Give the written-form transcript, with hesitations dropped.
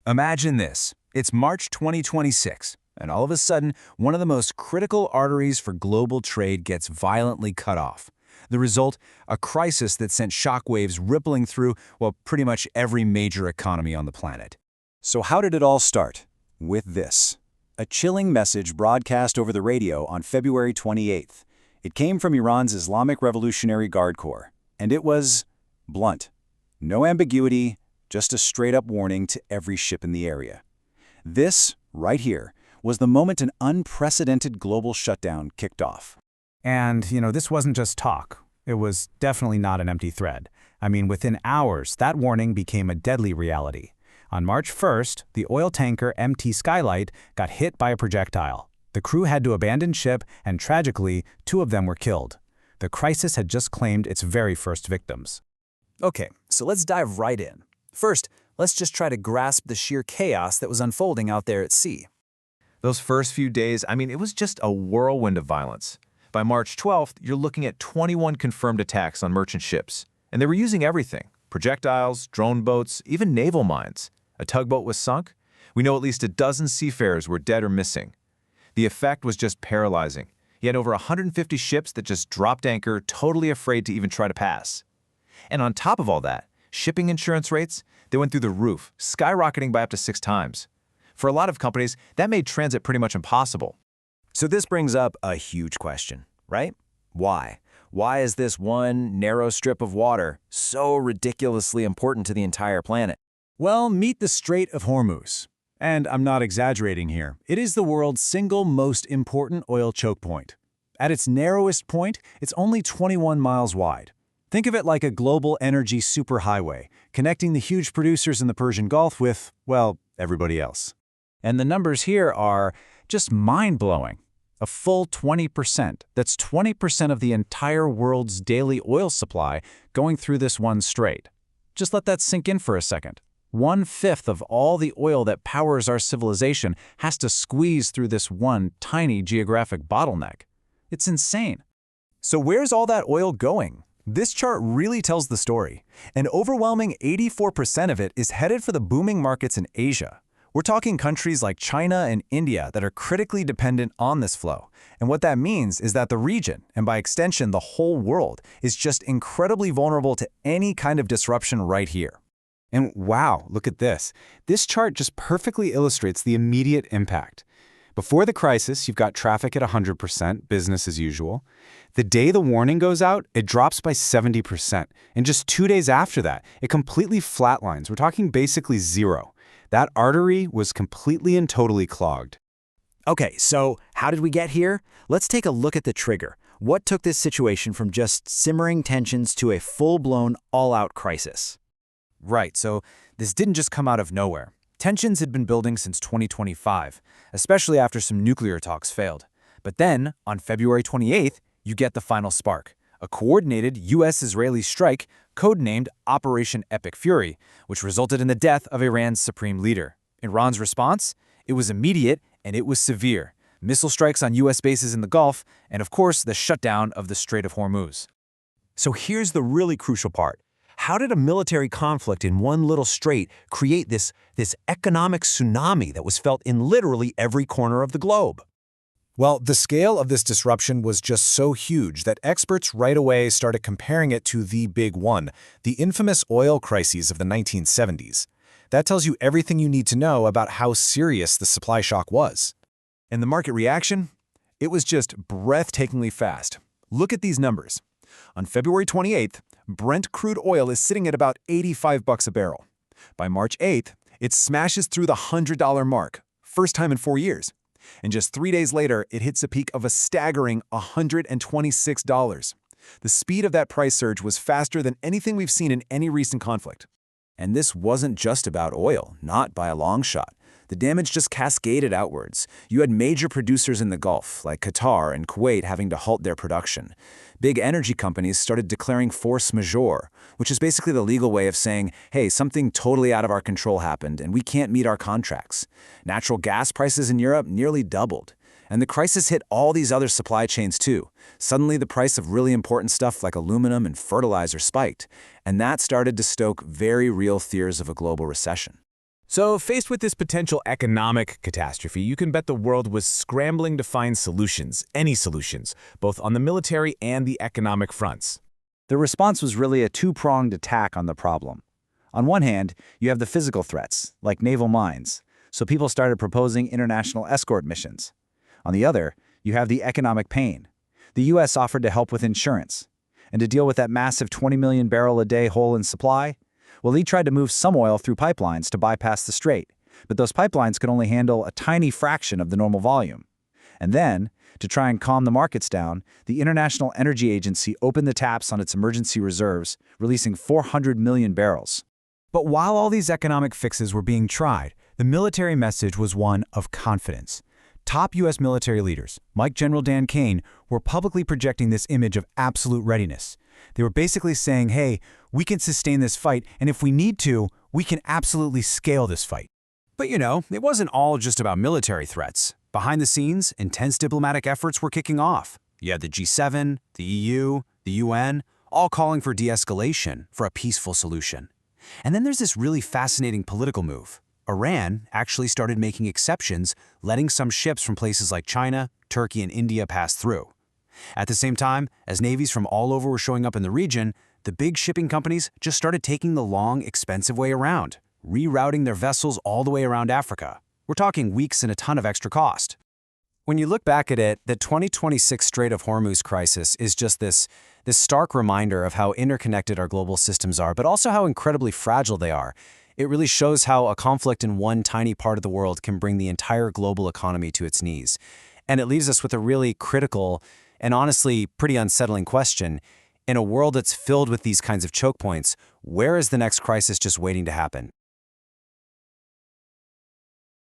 Imagine this. It's March 2026, and all of a sudden, one of the most critical arteries for global trade gets violently cut off. The result, a crisis that sent shockwaves rippling through, well, pretty much every major economy on the planet. So how did it all start? With this. A chilling message broadcast over the radio on February 28th. It came from Iran's Islamic Revolutionary Guard Corps, and it was blunt. No ambiguity, just a straight-up warning to every ship in the area. This, right here, was the moment an unprecedented global shutdown kicked off. And, this wasn't just talk. It was definitely not an empty thread. I mean, within hours, that warning became a deadly reality. On March 1st, the oil tanker MT Skylight got hit by a projectile. The crew had to abandon ship, and tragically, 2 of them were killed. The crisis had just claimed its very first victims. Okay, so let's dive right in. First, let's just try to grasp the sheer chaos that was unfolding out there at sea. Those first few days, it was just a whirlwind of violence. By March 12th, you're looking at 21 confirmed attacks on merchant ships. And they were using everything: projectiles, drone boats, even naval mines. A tugboat was sunk. We know at least a dozen seafarers were dead or missing. The effect was just paralyzing. You had over 150 ships that just dropped anchor, totally afraid to even try to pass. And on top of all that, shipping insurance rates, they went through the roof, skyrocketing by up to 6 times. For a lot of companies, that made transit pretty much impossible. So this brings up a huge question, right? Why? Why is this one narrow strip of water so ridiculously important to the entire planet? Well, meet the Strait of Hormuz. And I'm not exaggerating here. It is the world's single most important oil choke point. At its narrowest point, it's only 21 miles wide. Think of it like a global energy superhighway, connecting the huge producers in the Persian Gulf with, well, everybody else. And the numbers here are just mind-blowing. A full 20%. That's 20% of the entire world's daily oil supply going through this one strait. Just let that sink in for a second. 1/5 of all the oil that powers our civilization has to squeeze through this one tiny geographic bottleneck. It's insane. So where's all that oil going? This chart really tells the story. An overwhelming 84% of it is headed for the booming markets in Asia. We're talking countries like China and India that are critically dependent on this flow. And what that means is that the region, and by extension the whole world, is just incredibly vulnerable to any kind of disruption right here. And wow, look at this. This chart just perfectly illustrates the immediate impact. Before the crisis, you've got traffic at 100%, business as usual. The day the warning goes out, it drops by 70%. And just 2 days after that, it completely flatlines. We're talking basically zero. That artery was completely and totally clogged. Okay, so how did we get here? Let's take a look at the trigger. What took this situation from just simmering tensions to a full-blown, all-out crisis? Right, so this didn't just come out of nowhere. Tensions had been building since 2025, especially after some nuclear talks failed. But then, on February 28th, you get the final spark: a coordinated U.S.-Israeli strike codenamed Operation Epic Fury, which resulted in the death of Iran's supreme leader. Iran's response? It was immediate and it was severe. Missile strikes on U.S. bases in the Gulf, and of course, the shutdown of the Strait of Hormuz. So here's the really crucial part. How did a military conflict in one little strait create this economic tsunami that was felt in literally every corner of the globe? Well, the scale of this disruption was just so huge that experts right away started comparing it to the big one, the infamous oil crises of the 1970s. That tells you everything you need to know about how serious the supply shock was. And the market reaction? It was just breathtakingly fast. Look at these numbers. On February 28th, Brent crude oil is sitting at about $85 a barrel. By March 8th, it smashes through the $100 mark, first time in 4 years. And just 3 days later, it hits a peak of a staggering $126. The speed of that price surge was faster than anything we've seen in any recent conflict. And this wasn't just about oil, not by a long shot. The damage just cascaded outwards. You had major producers in the Gulf, like Qatar and Kuwait, having to halt their production. Big energy companies started declaring force majeure, which is basically the legal way of saying, hey, something totally out of our control happened and we can't meet our contracts. Natural gas prices in Europe nearly doubled. And the crisis hit all these other supply chains too. Suddenly the price of really important stuff like aluminum and fertilizer spiked, and that started to stoke very real fears of a global recession. So, faced with this potential economic catastrophe, you can bet the world was scrambling to find solutions, any solutions, both on the military and the economic fronts. The response was really a two-pronged attack on the problem. On one hand, you have the physical threats, like naval mines, so people started proposing international escort missions. On the other, you have the economic pain. The U.S. offered to help with insurance. And to deal with that massive 20 million barrel a day hole in supply, well, he tried to move some oil through pipelines to bypass the strait, but those pipelines could only handle a tiny fraction of the normal volume. And then, to try and calm the markets down, the International Energy Agency opened the taps on its emergency reserves, releasing 400 million barrels. But while all these economic fixes were being tried, the military message was one of confidence. Top U.S. military leaders, like General Dan Kane, were publicly projecting this image of absolute readiness. They were basically saying, hey, we can sustain this fight, and if we need to, we can absolutely scale this fight. But it wasn't all just about military threats. Behind the scenes, intense diplomatic efforts were kicking off. You had the G7, the EU, the UN, all calling for de-escalation, for a peaceful solution. And then there's this really fascinating political move. Iran actually started making exceptions, letting some ships from places like China, Turkey, and India pass through. At the same time, as navies from all over were showing up in the region, the big shipping companies just started taking the long, expensive way around, rerouting their vessels all the way around Africa. We're talking weeks and a ton of extra cost. When you look back at it, the 2026 Strait of Hormuz crisis is just this stark reminder of how interconnected our global systems are, but also how incredibly fragile they are. It really shows how a conflict in one tiny part of the world can bring the entire global economy to its knees. And it leaves us with a really critical and honestly pretty unsettling question. In a world that's filled with these kinds of choke points, where is the next crisis just waiting to happen?